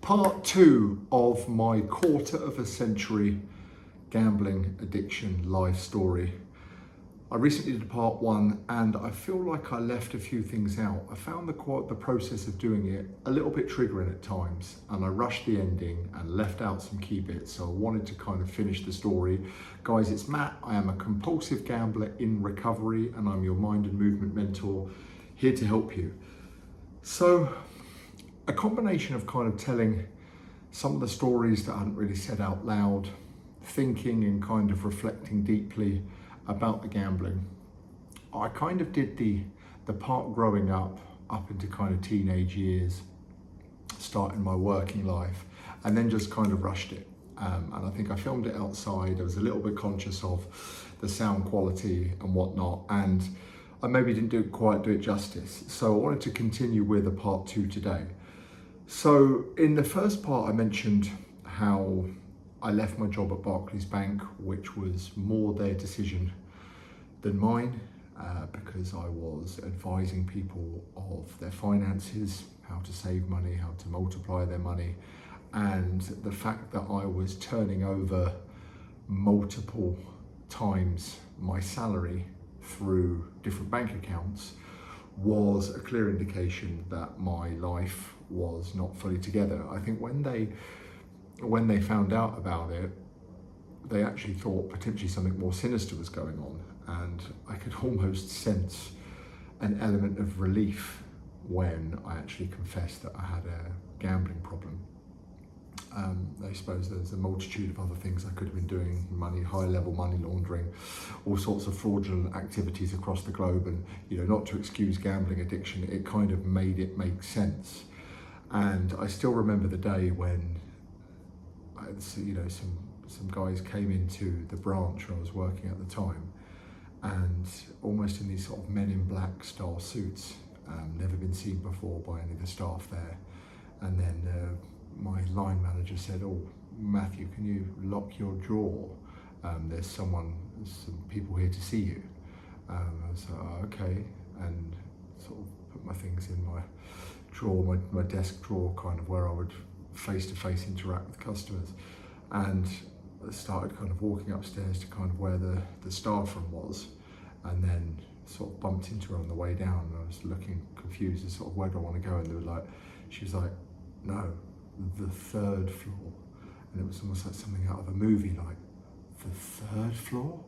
Part two of my quarter of a century gambling addiction life story. I recently did part one and I feel like I left a few things out. I found the process of doing it a little bit triggering at times, and I rushed the ending and left out some key bits. So I wanted to kind of finish the story. Guys, it's Matt. I am a compulsive gambler in recovery and I'm your mind and movement mentor, here to help you. So a combination of kind of telling some of the stories that I hadn't really said out loud, thinking and kind of reflecting deeply about the gambling. I kind of did the part growing up into kind of teenage years, starting my working life, and then just kind of rushed it. And I think I filmed it outside. I was a little bit conscious of the sound quality and whatnot, and I maybe didn't quite do it justice. So I wanted to continue with a part two today. So in the first part, I mentioned how I left my job at Barclays Bank, which was more their decision than mine, because I was advising people of their finances, how to save money, how to multiply their money. And the fact that I was turning over multiple times my salary through different bank accounts was a clear indication that my life was not fully together. I think when they found out about it, they actually thought potentially something more sinister was going on, and I could almost sense an element of relief when I actually confessed that I had a gambling problem. I suppose there's a multitude of other things I could have been doing, high-level money laundering, all sorts of fraudulent activities across the globe, and not to excuse gambling addiction, it kind of made it make sense. And I still remember the day when some guys came into the branch where I was working at the time, and almost in these sort of men in black style suits, never been seen before by any of the staff there. And then my line manager said, "Oh, Matthew, can you lock your drawer? There's some people here to see you." I was like, "Oh, okay," and sort of put my things in my drawer, my desk drawer, kind of where I would face-to-face interact with customers. And I started kind of walking upstairs to kind of where the staff room was, and then sort of bumped into her on the way down, and I was looking confused as sort of where do I want to go, and she was like, "No, the third floor." And it was almost like something out of a movie, like, the third floor?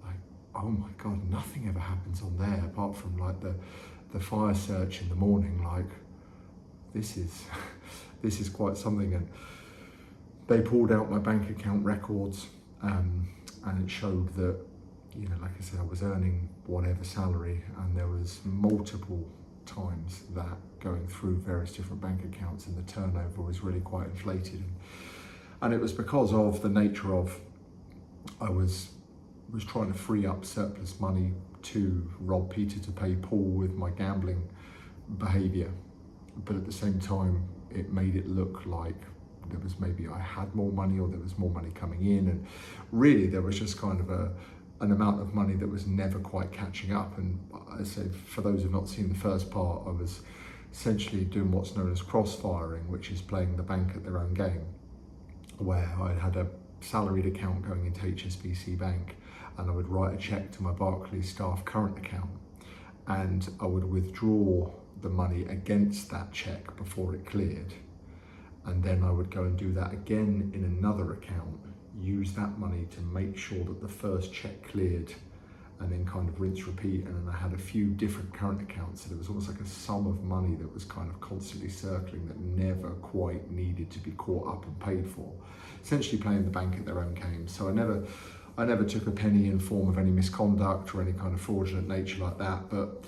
Like, oh my God, nothing ever happens on there apart from like the fire search in the morning. Like, this is quite something. And they pulled out my bank account records, and it showed that, like I said, I was earning whatever salary, and there was multiple times that going through various different bank accounts, and the turnover was really quite inflated. And it was because of the nature of, I was trying to free up surplus money to rob Peter to pay Paul with my gambling behaviour. But at the same time, it made it look like there was maybe I had more money, or there was more money coming in, and really there was just kind of an amount of money that was never quite catching up. And I say, for those who've not seen the first part, I was essentially doing what's known as cross-firing, which is playing the bank at their own game, where I had a salaried account going into HSBC Bank, and I would write a cheque to my Barclays staff current account, and I would withdraw the money against that cheque before it cleared, and then I would go and do that again in another account, use that money to make sure that the first cheque cleared, and then kind of rinse repeat. And then I had a few different current accounts, so there was almost like a sum of money that was kind of constantly circling that never quite needed to be caught up and paid for, essentially playing the bank at their own game. So I never took a penny in form of any misconduct or any kind of fraudulent nature like that. But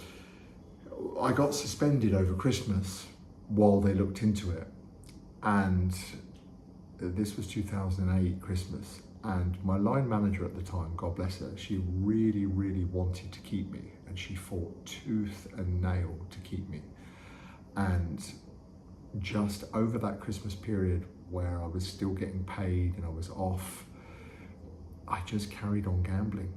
I got suspended over Christmas while they looked into it, and this was 2008 Christmas, and my line manager at the time, God bless her, she really, really wanted to keep me, and she fought tooth and nail to keep me. And just over that Christmas period where I was still getting paid and I was off, I just carried on gambling.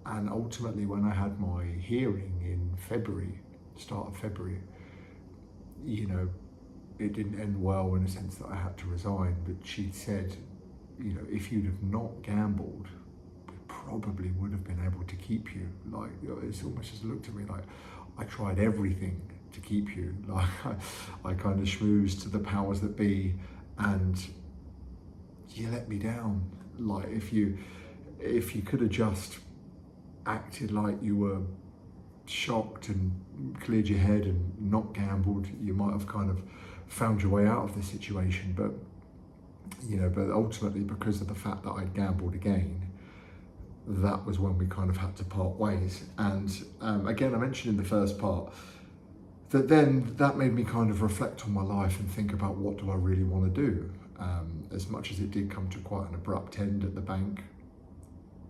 And ultimately, when I had my hearing in February, start of February, it didn't end well in the sense that I had to resign, but she said, you know, if you'd have not gambled, we probably would have been able to keep you. Like, it's almost just looked at me like, I tried everything to keep you. Like, I kind of schmoozed to the powers that be, and you let me down. Like, if you could have just acted like you were shocked and cleared your head and not gambled, you might have kind of found your way out of the situation. But you know, but ultimately, because of the fact that I'd gambled again, that was when we kind of had to part ways. And again, I mentioned in the first part that then that made me kind of reflect on my life and think about, what do I really want to do? As much as it did come to quite an abrupt end at the bank,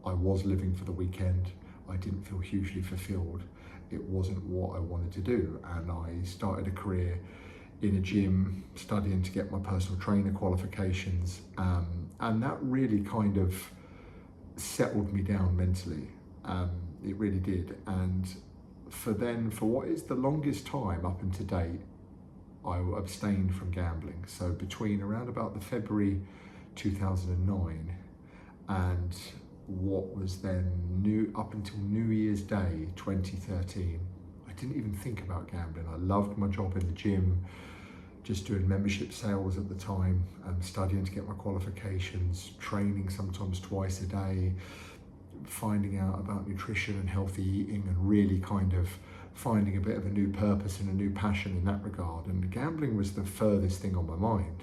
I was living for the weekend. I didn't feel hugely fulfilled. It wasn't what I wanted to do. And I started a career in a gym, studying to get my personal trainer qualifications. And that really kind of settled me down mentally. It really did. And for what is the longest time up until date, I abstained from gambling. So between around about the February 2009 and what was then up until New Year's Day 2013, I didn't even think about gambling. I loved my job in the gym, just doing membership sales at the time, studying to get my qualifications, training sometimes twice a day, finding out about nutrition and healthy eating, and really kind of finding a bit of a new purpose and a new passion in that regard. And gambling was the furthest thing on my mind.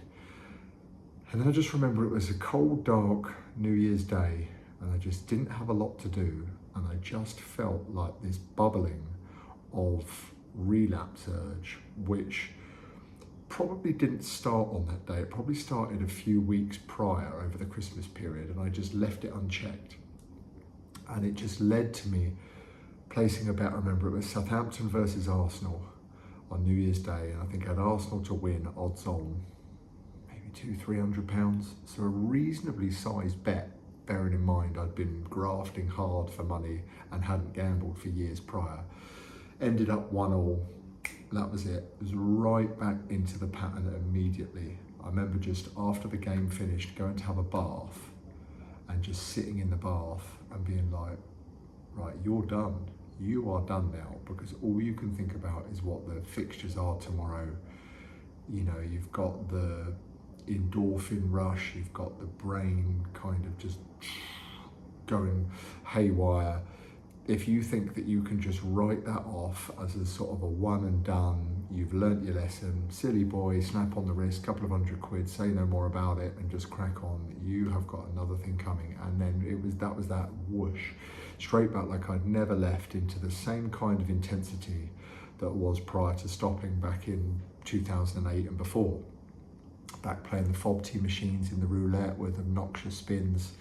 And then I just remember it was a cold, dark New Year's Day, and I just didn't have a lot to do, and I just felt like this bubbling of relapse urge, which probably didn't start on that day. It probably started a few weeks prior, over the Christmas period, and I just left it unchecked. And it just led to me placing a bet. I remember it was Southampton versus Arsenal on New Year's Day, and I think I had Arsenal to win, odds on maybe £200-300. So a reasonably sized bet, bearing in mind I'd been grafting hard for money and hadn't gambled for years prior. Ended up 1-1. That was it. It was right back into the pattern immediately. I remember just after the game finished, going to have a bath and just sitting in the bath and being like, right, you're done. You are done now, because all you can think about is what the fixtures are tomorrow. You know, you've got the endorphin rush, you've got the brain kind of just going haywire. If you think that you can just write that off as a sort of a one and done, you've learnt your lesson, silly boy, snap on the wrist, couple of £100, say no more about it and just crack on, you have got another thing coming. And then that was that whoosh, straight back, like I'd never left, into the same kind of intensity that was prior to stopping back in 2008 and before. Back playing the FOBT machines in the roulette with obnoxious spins,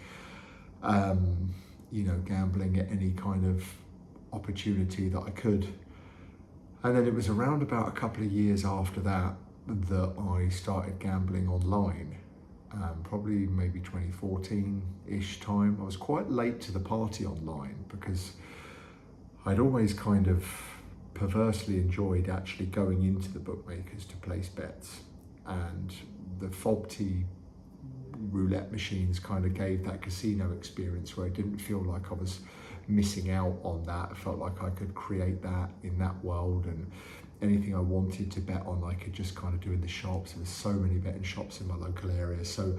you know, gambling at any kind of opportunity that I could. And then it was around about a couple of years after that that I started gambling online, probably maybe 2014-ish time. I was quite late to the party online, because I'd always kind of perversely enjoyed actually going into the bookmakers to place bets, and the FOBT roulette machines kind of gave that casino experience where I didn't feel like I was missing out on that. I felt like I could create that in that world, and anything I wanted to bet on I could just kind of do in the shops. There's so many betting shops in my local area. So,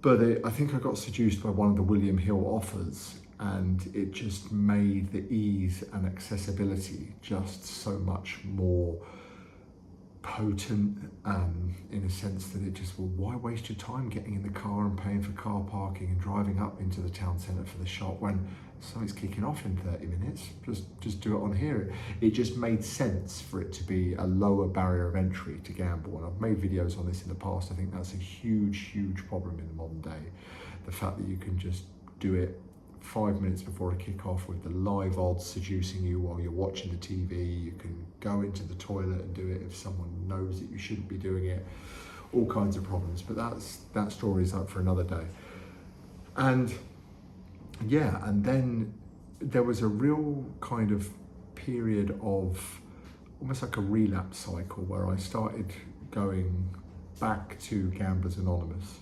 but I think I got seduced by one of the William Hill offers, and it just made the ease and accessibility just so much more potent, in a sense that it just, well, why waste your time getting in the car and paying for car parking and driving up into the town centre for the shop when something's kicking off in 30 minutes? Just do it on here. It just made sense for it to be a lower barrier of entry to gamble, and I've made videos on this in the past. I think that's a huge problem in the modern day, the fact that you can just do it 5 minutes before a kick-off with the live odds seducing you while you're watching the TV. You can go into the toilet and do it if someone knows that you shouldn't be doing it. All kinds of problems, but that story is up for another day. And yeah, and then there was a real kind of period of almost like a relapse cycle where I started going back to Gamblers Anonymous,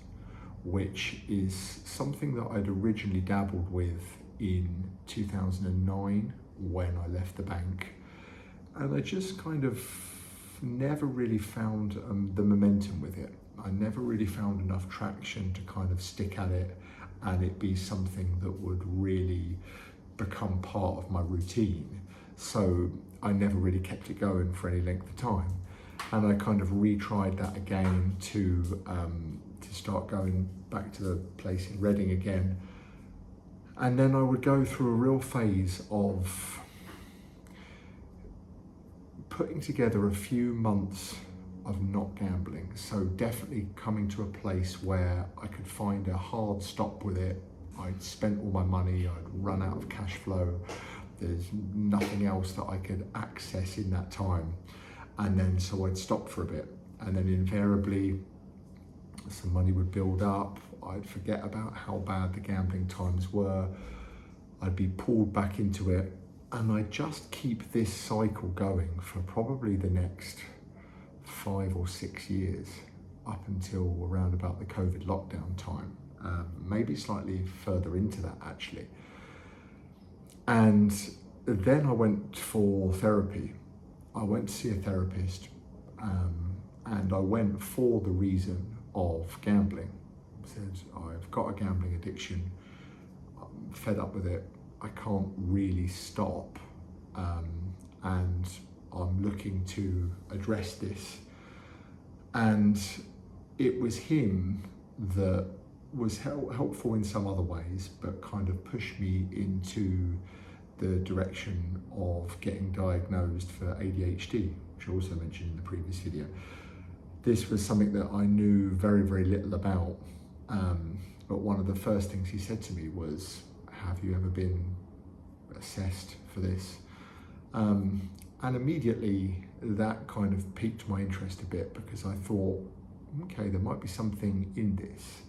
which is something that I'd originally dabbled with in 2009 when I left the bank. And I just kind of never really found the momentum with it. I never really found enough traction to kind of stick at it and it be something that would really become part of my routine. So I never really kept it going for any length of time. And I kind of retried that again to start going back to the place in Reading again. And then I would go through a real phase of putting together a few months of not gambling. So definitely coming to a place where I could find a hard stop with it. I'd spent all my money, I'd run out of cash flow. There's nothing else that I could access in that time. And then so I'd stop for a bit. And then invariably some money would build up. I'd forget about how bad the gambling times were. I'd be pulled back into it. And I just keep this cycle going for probably the next 5 or 6 years, up until around about the COVID lockdown time, maybe slightly further into that actually. And then I went for therapy. I went to see a therapist, and I went for the reason of gambling. I said, I've got a gambling addiction, I'm fed up with it, I can't really stop, and I'm looking to address this. And it was him that was helpful in some other ways, but kind of pushed me into the direction of getting diagnosed for ADHD, which I also mentioned in the previous video. This was something that I knew very, very little about, but one of the first things he said to me was, have you ever been assessed for this? And immediately that kind of piqued my interest a bit, because I thought, okay, there might be something in this.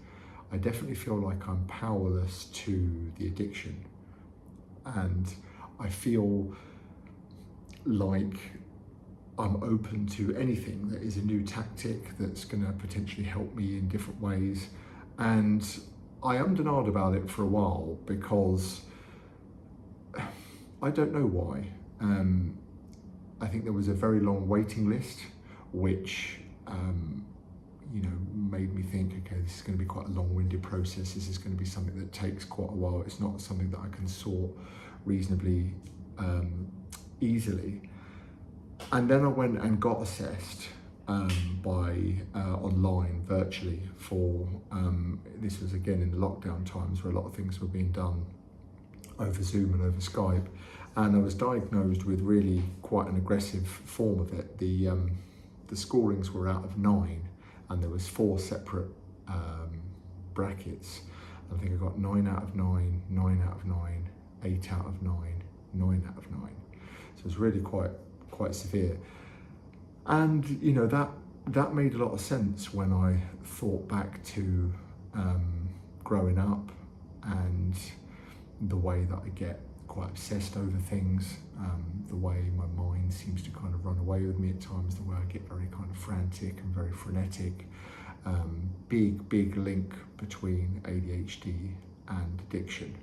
I definitely feel like I'm powerless to the addiction, and I feel like I'm open to anything that is a new tactic that's going to potentially help me in different ways. And I ummed and ahed about it for a while, because I don't know why. I think there was a very long waiting list, which made me think, okay, this is going to be quite a long-winded process. This is going to be something that takes quite a while. It's not something that I can sort reasonably easily. And then I went and got assessed by online, virtually, for this was again in the lockdown times, where a lot of things were being done over Zoom and over Skype, and I was diagnosed with really quite an aggressive form of it. The scorings were out of 9, and there was 4 separate brackets. I think I got 9 out of 9, 9 out of 9, 8 out of 9, 9 out of 9. So it was really quite severe. And that made a lot of sense when I thought back to growing up, and the way that I get quite obsessed over things, the way my mind seems to kind of run away with me at times, the way I get very kind of frantic and very frenetic. Big link between ADHD and addiction.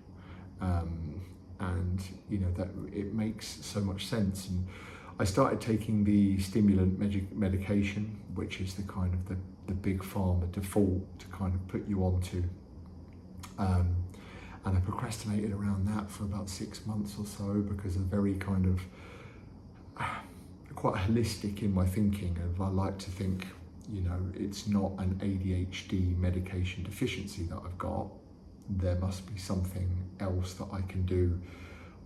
And that it makes so much sense. And I started taking the stimulant medication, which is the kind of the big pharma default to kind of put you onto. And I procrastinated around that for about 6 months or so, because I'm very kind of quite holistic in my thinking, and I like to think, it's not an ADHD medication deficiency that I've got. There must be something else that I can do.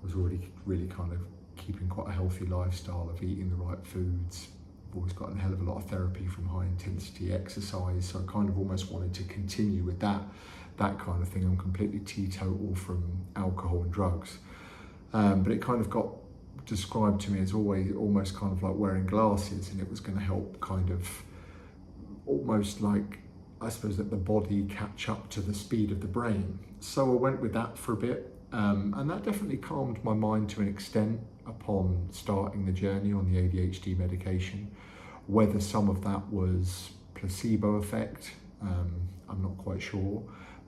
I was already really kind of keeping quite a healthy lifestyle of eating the right foods. I've always gotten a hell of a lot of therapy from high intensity exercise, so I kind of almost wanted to continue with that kind of thing. I'm completely teetotal from alcohol and drugs, but it kind of got described to me as almost kind of like wearing glasses, and it was going to help kind of almost like, I suppose, that the body catch up to the speed of the brain. So I went with that for a bit, and that definitely calmed my mind to an extent upon starting the journey on the ADHD medication. Whether some of that was placebo effect, I'm not quite sure,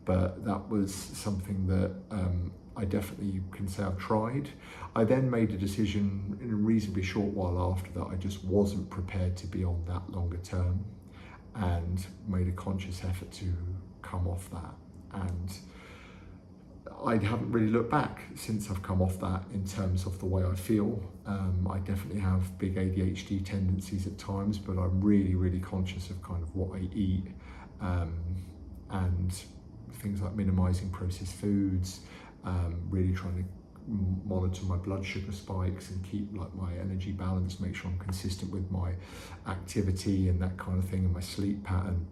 but that was something that I definitely can say I've tried. I then made a decision in a reasonably short while after that I just wasn't prepared to be on that longer term, and made a conscious effort to come off that. And I haven't really looked back since I've come off that in terms of the way I feel. I definitely have big ADHD tendencies at times, but I'm really, really conscious of kind of what I eat, and things like minimizing processed foods, really trying to monitor my blood sugar spikes and keep like my energy balance, make sure I'm consistent with my activity and that kind of thing, and my sleep pattern.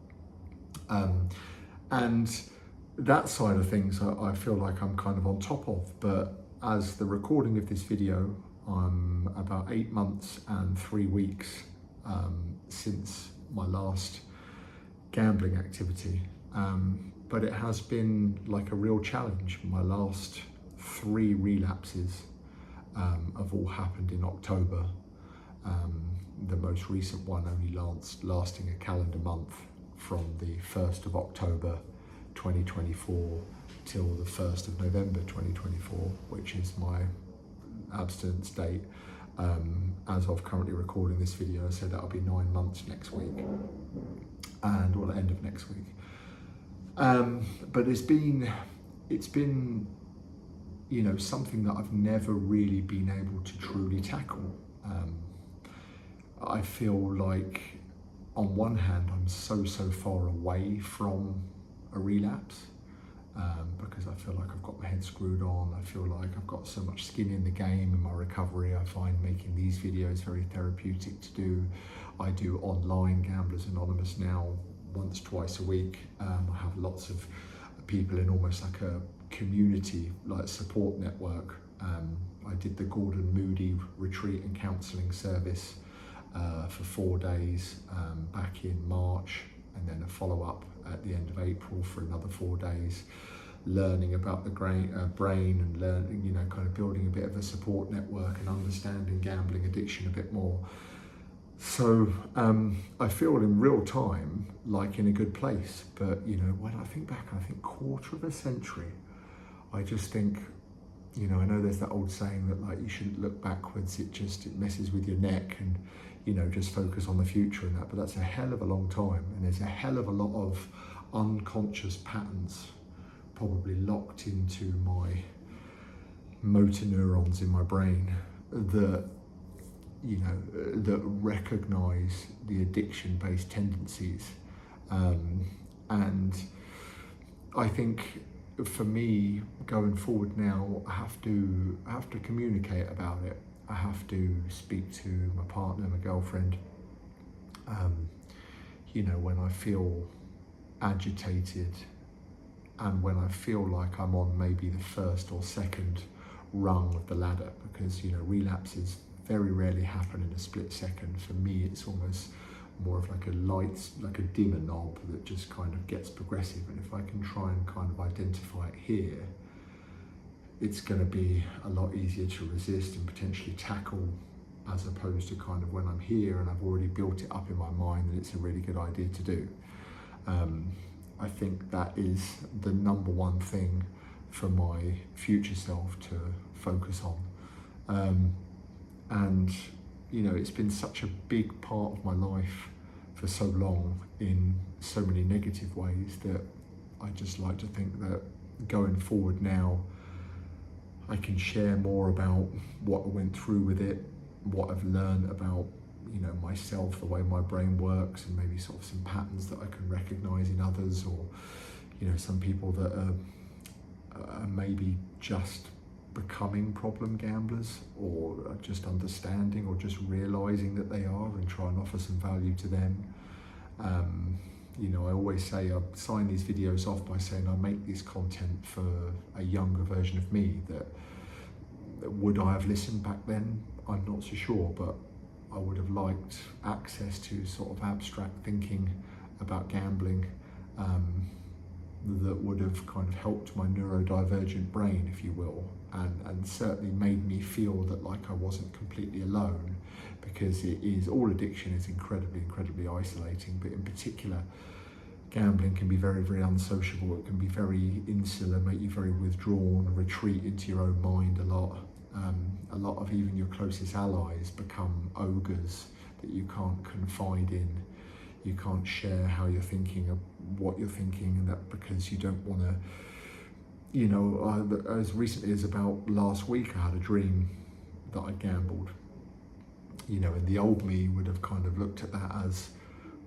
And that side of things I feel like I'm kind of on top of, but as the recording of this video, I'm about 8 months and 3 weeks since my last gambling activity. But it has been like a real challenge. My last 3 relapses have all happened in October. The most recent one only lasting a calendar month, from the 1st of October 2024 till the 1st of November 2024, which is my abstinence date. As of currently recording this video, so that'll be 9 months next week, and well, the end of next week. But it's been, you know, something that I've never really been able to truly tackle. I feel like on one hand I'm so far away from a relapse, because I feel like I've got my head screwed on. I feel like I've got so much skin in the game in my recovery. I find making these videos very therapeutic to do. I do online Gamblers Anonymous now once, twice a week. I have lots of people in almost like a community, like support network. I did the Gordon Moody retreat and counselling service for 4 days back in March, and then a follow-up at the end of April for another 4 days, learning about the brain and learning, you know, kind of building a bit of a support network and understanding gambling addiction a bit more. So I feel in real time like in a good place, but you know, when I think back, I think quarter of a century, I just think, you know, I know there's that old saying that like you shouldn't look backwards, it messes with your neck, and you know, just focus on the future and that, but that's a hell of a long time, and there's a hell of a lot of unconscious patterns probably locked into my motor neurons in my brain that, you know, that recognize the addiction-based tendencies. And I think for me going forward now, I have to communicate about it. I have to speak to my partner, my girlfriend. You know, when I feel agitated and when I feel like I'm on maybe the first or second rung of the ladder, because, you know, relapses very rarely happen in a split second. For me, it's almost more of like a light, like a dimmer knob that just kind of gets progressive. And if I can try and kind of identify it here, it's going to be a lot easier to resist and potentially tackle, as opposed to kind of when I'm here and I've already built it up in my mind that it's a really good idea to do. I think that is the #1 thing for my future self to focus on. And you know, it's been such a big part of my life for so long in so many negative ways that I just like to think that going forward now, I can share more about what I went through with it, what I've learned about, you know, myself, the way my brain works, and maybe sort of some patterns that I can recognize in others, or, you know, some people that are maybe just becoming problem gamblers, or just understanding or just realizing that they are, and try and offer some value to them. You know, I always say, I sign these videos off by saying I make this content for a younger version of me. That would I have listened back then? I'm not so sure, but I would have liked access to sort of abstract thinking about gambling, that would have kind of helped my neurodivergent brain, if you will, and certainly made me feel that like I wasn't completely alone, because all addiction is incredibly isolating, but in particular, gambling can be very unsociable. It can be very insular, make you very withdrawn, retreat into your own mind a lot. A lot of even your closest allies become ogres that you can't confide in. You can't share how you're thinking, or what you're thinking, and that because you don't want to, you know, as recently as about last week, I had a dream that I gambled. You know, and the old me would have kind of looked at that as,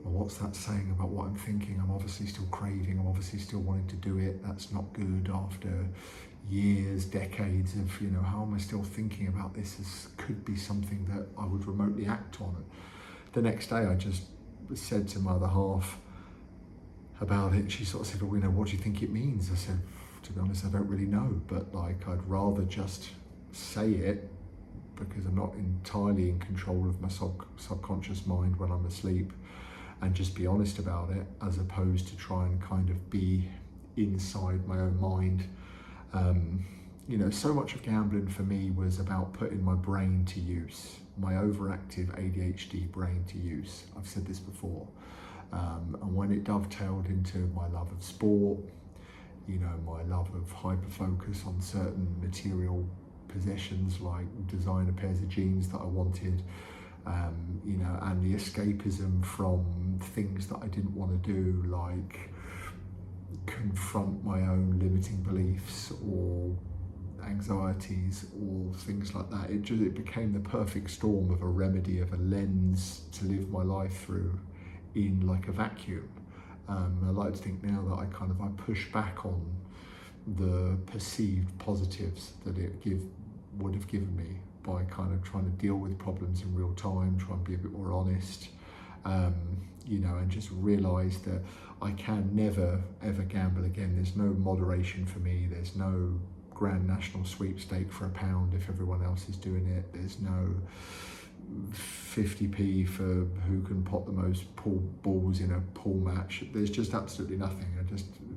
well, what's that saying about what I'm thinking? I'm obviously still craving, I'm obviously still wanting to do it. That's not good after years, decades of, you know, how am I still thinking about this? This could be something that I would remotely act on. And the next day I just said to my other half about it. She sort of said, well, you know, what do you think it means? I said, to be honest, I don't really know, but like, I'd rather just say it, because I'm not entirely in control of my subconscious mind when I'm asleep, and just be honest about it, as opposed to try and kind of be inside my own mind. You know, so much of gambling for me was about putting my brain to use, my overactive ADHD brain to use. I've said this before. And when it dovetailed into my love of sport, you know, my love of hyper-focus on certain material possessions like designer pairs of jeans that I wanted, you know, and the escapism from things that I didn't want to do, like confront my own limiting beliefs or anxieties or things like that. It became the perfect storm of a remedy, of a lens to live my life through in like a vacuum. I like to think now that I push back on the perceived positives that it would have given me by kind of trying to deal with problems in real time, try and be a bit more honest, you know, and just realise that I can never ever gamble again. There's no moderation for me. There's no Grand National Sweepstake for £1 if everyone else is doing it. There's no 50p for who can pot the most pool balls in a pool match. There's just absolutely nothing.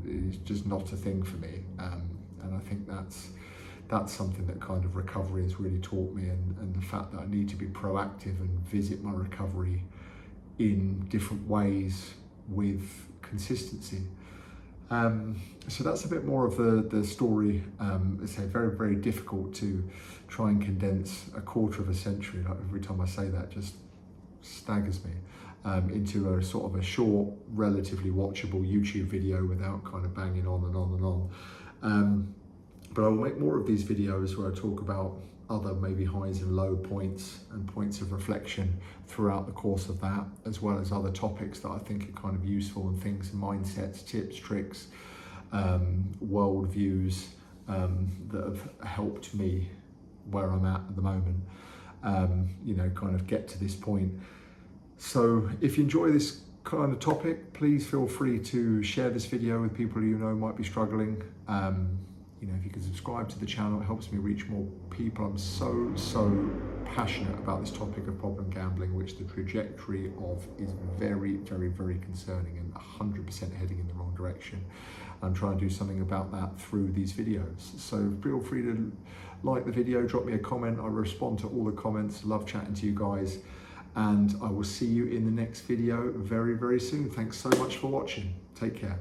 It's just not a thing for me. And I think that's something that kind of recovery has really taught me, and the fact that I need to be proactive and visit my recovery in different ways with consistency. So that's a bit more of the story. It's very difficult to try and condense a quarter of a century. Like every time I say that, just staggers me, into a sort of a short, relatively watchable YouTube video without kind of banging on and on and on. But I will make more of these videos where I talk about other maybe highs and low points and points of reflection throughout the course of that, as well as other topics that I think are kind of useful, and things, mindsets, tips, tricks, world views that have helped me where I'm at the moment, you know, kind of get to this point. So if you enjoy this kind of topic, please feel free to share this video with people who you know might be struggling. You know, if you can subscribe to the channel, it helps me reach more people. I'm so passionate about this topic of problem gambling, which the trajectory of is very concerning and 100% heading in the wrong direction. I'm trying to do something about that through these videos. So feel free to like the video, drop me a comment. I respond to all the comments. Love chatting to you guys. And I will see you in the next video very soon. Thanks so much for watching. Take care.